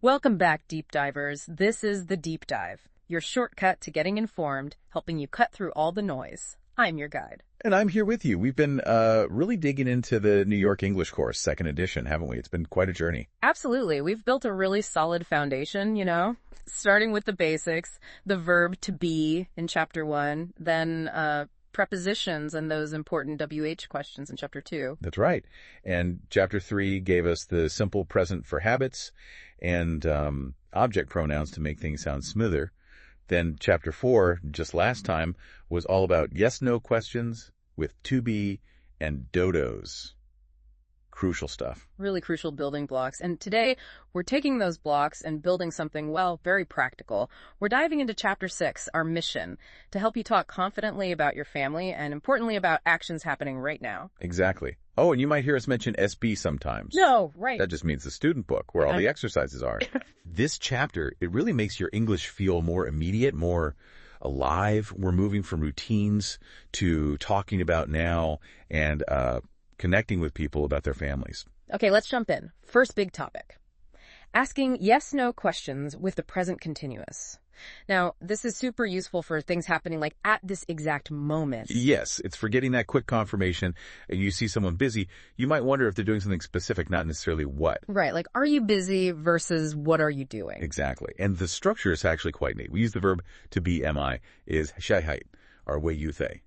Welcome back, Deep Divers. This is The Deep Dive, your shortcut to getting informed, helping you cut through all the noise. I'm your guide. And I'm here with you. We've been really digging into the New York English course, second edition, haven't we? It's been quite a journey. Absolutely. We've built a really solid foundation, starting with the basics, the verb to be in Chapter 1, then prepositions and those important WH questions in Chapter 2. That's right. And Chapter 3 gave us the simple present for habits and object pronouns to make things sound smoother. Then Chapter 4, just last time, was all about yes-no questions with to be and dodos. Crucial stuff. Really crucial building blocks. And today, we're taking those blocks and building something, very practical. We're diving into Chapter 6, our mission, to help you talk confidently about your family and, importantly, about actions happening right now. Exactly. Oh, and you might hear us mention SB sometimes. No, right. That just means the student book, where all the exercises are. This chapter, it really makes your English feel more immediate, more alive. We're moving from routines to talking about now and connecting with people about their families. Okay, let's jump in. First big topic. Asking yes-no questions with the present continuous. Now, this is super useful for things happening like at this exact moment. Yes, it's for getting that quick confirmation. And you see someone busy, you might wonder if they're doing something specific, not necessarily what. Right, like are you busy versus what are you doing? Exactly. And the structure is actually quite neat. We use the verb to be mi is shaiheit, or way you thay.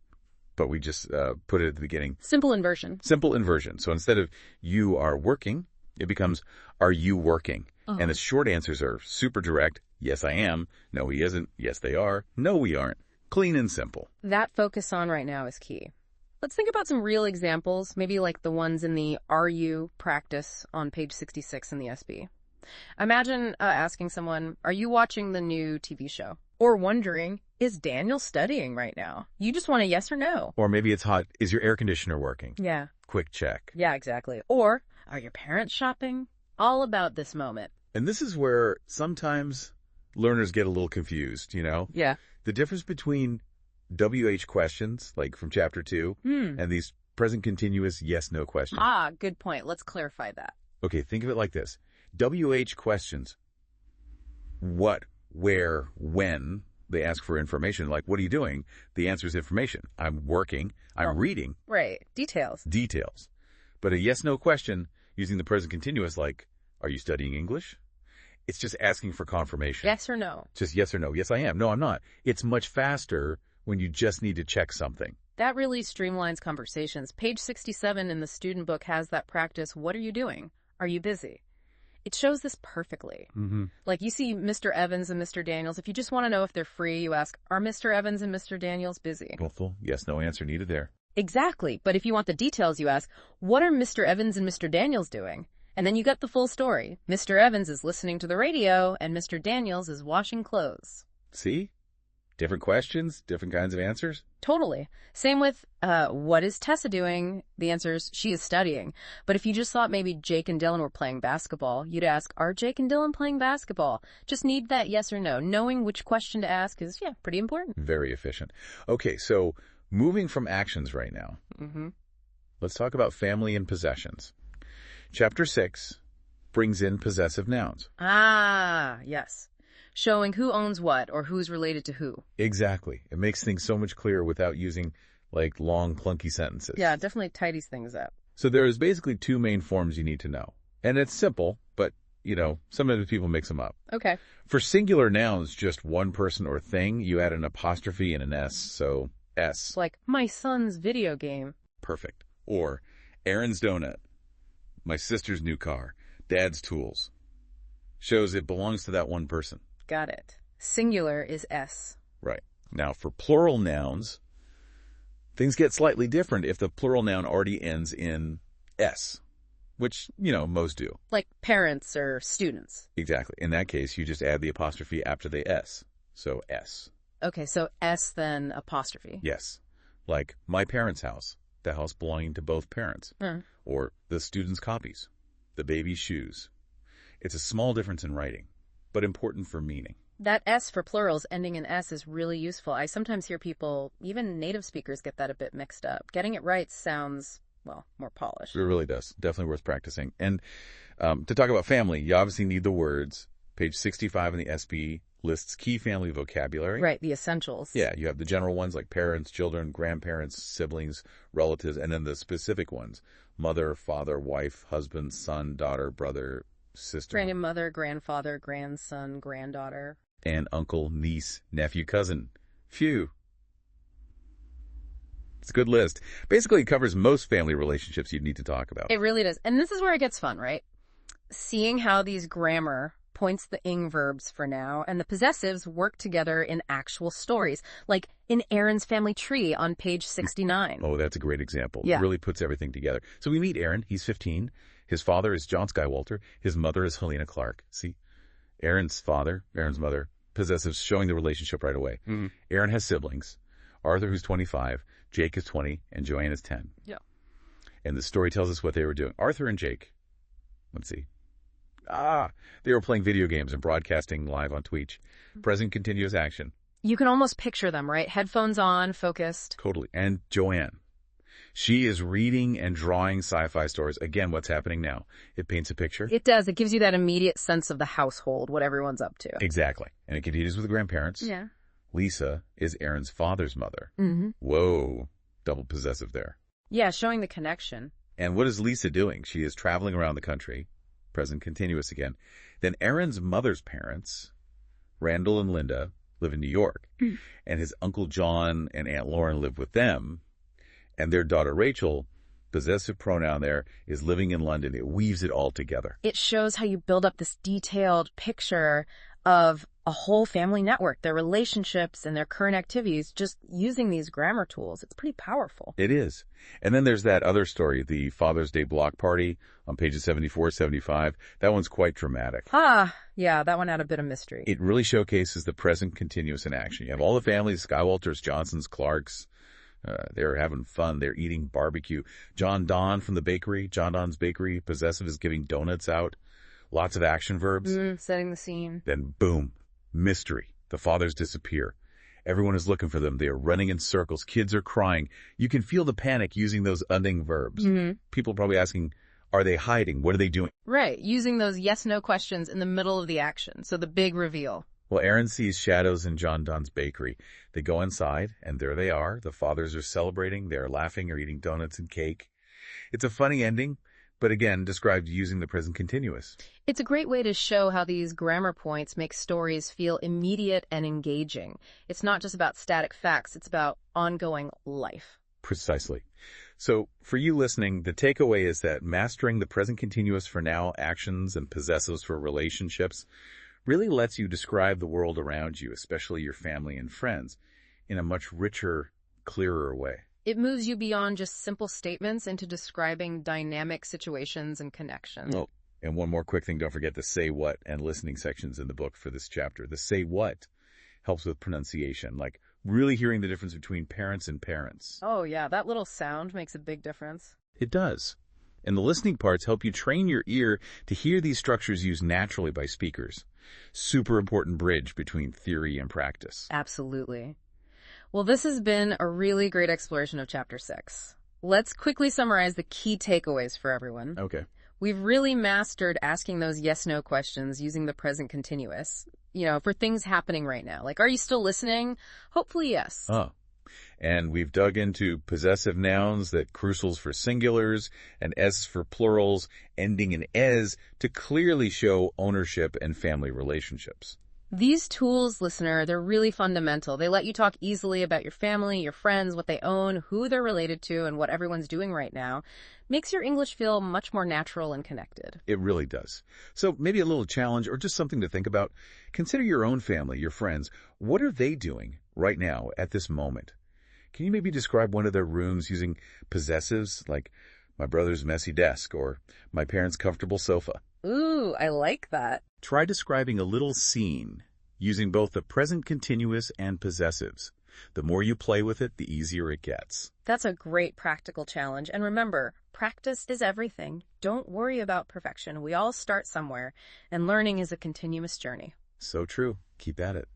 But we just put it at the beginning. Simple inversion. Simple inversion. So instead of you are working, it becomes are you working? And the short answers are super direct. Yes, I am. No, he isn't. Yes, they are. No, we aren't. Clean and simple. That focus on right now is key. Let's think about some real examples, maybe like the ones in the Are You practice on page 66 in the SB. Imagine asking someone, are you watching the new TV show? Or wondering, is Daniel studying right now? You just want a yes or no. Or maybe it's hot. Is your air conditioner working? Yeah. Quick check. Yeah, exactly. Or, are your parents shopping? All about this moment. And this is where sometimes learners get a little confused, Yeah. The difference between WH questions, like from Chapter 2, and these present continuous yes-no questions. Ah, good point. Let's clarify that. Okay, think of it like this. WH questions, what, where, when, they ask for information. Like, what are you doing? The answer is information. I'm working. I'm reading. Right. Details. Details. But a yes-no question using the present continuous, like, are you studying English? It's just asking for confirmation. Yes or no. Just yes or no. Yes, I am. No, I'm not. It's much faster when you just need to check something. That really streamlines conversations. Page 67 in the student book has that practice. What are you doing? Are you busy? It shows this perfectly. Like you see Mr. Evans and Mr. Daniels. If you just want to know if they're free, you ask, are Mr. Evans and Mr. Daniels busy? Helpful. Yes, no answer needed there. Exactly. But if you want the details, you ask, what are Mr. Evans and Mr. Daniels doing? And then you get the full story. Mr. Evans is listening to the radio, and Mr. Daniels is washing clothes. See? Different questions, different kinds of answers. Totally. Same with, what is Tessa doing? The answer is, she is studying. But if you just thought maybe Jake and Dylan were playing basketball, you'd ask, are Jake and Dylan playing basketball? Just need that yes or no. Knowing which question to ask is, pretty important. Very efficient. Okay, so moving from actions right now. Let's talk about family and possessions. Chapter 6 brings in possessive nouns. Ah, yes. Showing who owns what or who's related to who. Exactly. It makes things so much clearer without using, long, clunky sentences. Yeah, definitely tidies things up. So there's basically two main forms you need to know. And it's simple, but, sometimes people mix them up. Okay. For singular nouns, just one person or thing, you add an apostrophe and an S, so S. Like, my son's video game. Perfect. Or, Aaron's donut. My sister's new car. Dad's tools. Shows it belongs to that one person. Got it. Singular is S. Right. Now, for plural nouns, things get slightly different if the plural noun already ends in S, which, most do. Like parents or students. Exactly. In that case, you just add the apostrophe after the S. So S. Okay, so S then apostrophe. Yes. Like my parents' house, the house belonging to both parents. Or the student's copies, the baby's shoes. It's a small difference in writing, but important for meaning. That S for plurals ending in S is really useful. I sometimes hear people, even native speakers, get that a bit mixed up. Getting it right sounds, more polished. It really does. Definitely worth practicing. And to talk about family, you obviously need the words Page 65 in the SB lists key family vocabulary. Right, the essentials. Yeah, you have the general ones like parents, children, grandparents, siblings, relatives, and then the specific ones: mother, father, wife, husband, son, daughter, brother, sister. Grandmother, grandfather, grandson, granddaughter. And uncle, niece, nephew, cousin. Phew. It's a good list. Basically, it covers most family relationships you'd need to talk about. It really does. And this is where it gets fun, right? Seeing how these grammar points the ing verbs for now and the possessives work together in actual stories, like in Aaron's family tree on page 69. Oh, that's a great example. Yeah. It really puts everything together. So we meet Aaron. He's 15. His father is John Skywalter. His mother is Helena Clark. See? Aaron's father, Aaron's mother, possessives showing the relationship right away. Mm-hmm. Aaron has siblings. Arthur, who's 25, Jake is 20, and Joanne is 10. Yeah. And the story tells us what they were doing. Arthur and Jake, let's see. They were playing video games and broadcasting live on Twitch. Present continuous action. You can almost picture them, right? Headphones on, focused. Totally. And Joanne. She is reading and drawing sci-fi stories. Again, what's happening now? It paints a picture. It does. It gives you that immediate sense of the household, what everyone's up to. Exactly. And it continues with the grandparents. Yeah. Lisa is Aaron's father's mother. Mm-hmm. Whoa. Double possessive there. Yeah, showing the connection. And what is Lisa doing? She is traveling around the country. Present continuous again. Then Aaron's mother's parents, Randall and Linda, live in New York. And his Uncle John and Aunt Lauren live with them. And their daughter Rachel, possessive pronoun there, is living in London. It weaves it all together. It shows how you build up this detailed picture of a whole family network, their relationships and their current activities, just using these grammar tools. It's pretty powerful. It is. And then there's that other story, the Father's Day block party on pages 74, 75. That one's quite dramatic. Yeah, that one had a bit of mystery. It really showcases the present continuous in action. You have all the families, Skywalters, Johnsons, Clarks. They're having fun. They're eating barbecue. John Don's bakery, possessive, is giving donuts out. Lots of action verbs. Setting the scene. Then boom, mystery. The fathers disappear. Everyone is looking for them. They are running in circles. Kids are crying. You can feel the panic using those unding verbs. Mm-hmm. People probably asking, are they hiding? What are they doing? Right, using those yes-no questions in the middle of the action. So the big reveal. Well, Aaron sees shadows in John Don's bakery. They go inside, and there they are. The fathers are celebrating. They are laughing or eating donuts and cake. It's a funny ending, but again, described using the present continuous. It's a great way to show how these grammar points make stories feel immediate and engaging. It's not just about static facts, it's about ongoing life. Precisely. So, for you listening, the takeaway is that mastering the present continuous for now actions and possessives for relationships really lets you describe the world around you, especially your family and friends, in a much richer, clearer way. It moves you beyond just simple statements into describing dynamic situations and connections. Oh, and one more quick thing, don't forget the say what and listening sections in the book for this chapter. The say what helps with pronunciation, like really hearing the difference between parents and parents. Oh yeah, that little sound makes a big difference. It does. And the listening parts help you train your ear to hear these structures used naturally by speakers. Super important bridge between theory and practice. Absolutely. Well, this has been a really great exploration of Chapter 6. Let's quickly summarize the key takeaways for everyone. Okay. We've really mastered asking those yes-no questions using the present continuous, for things happening right now. Like, are you still listening? Hopefully, yes. Oh. And we've dug into possessive nouns that crucials for singulars and s for plurals, ending in es, to clearly show ownership and family relationships. These tools, listener, they're really fundamental. They let you talk easily about your family, your friends, what they own, who they're related to, and what everyone's doing right now. Makes your English feel much more natural and connected. It really does. So maybe a little challenge or just something to think about. Consider your own family, your friends. What are they doing right now at this moment? Can you maybe describe one of their rooms using possessives like my brother's messy desk or my parents' comfortable sofa? Ooh, I like that. Try describing a little scene using both the present continuous and possessives. The more you play with it, the easier it gets. That's a great practical challenge. And remember, practice is everything. Don't worry about perfection. We all start somewhere, and learning is a continuous journey. So true. Keep at it.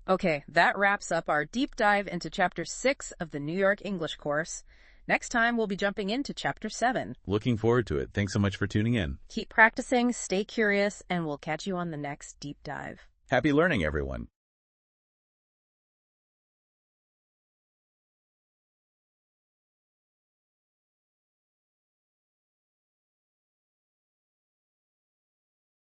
Okay, that wraps up our deep dive into Chapter 6 of the New York English course. Next time, we'll be jumping into Chapter 7. Looking forward to it. Thanks so much for tuning in. Keep practicing, stay curious, and we'll catch you on the next deep dive. Happy learning, everyone.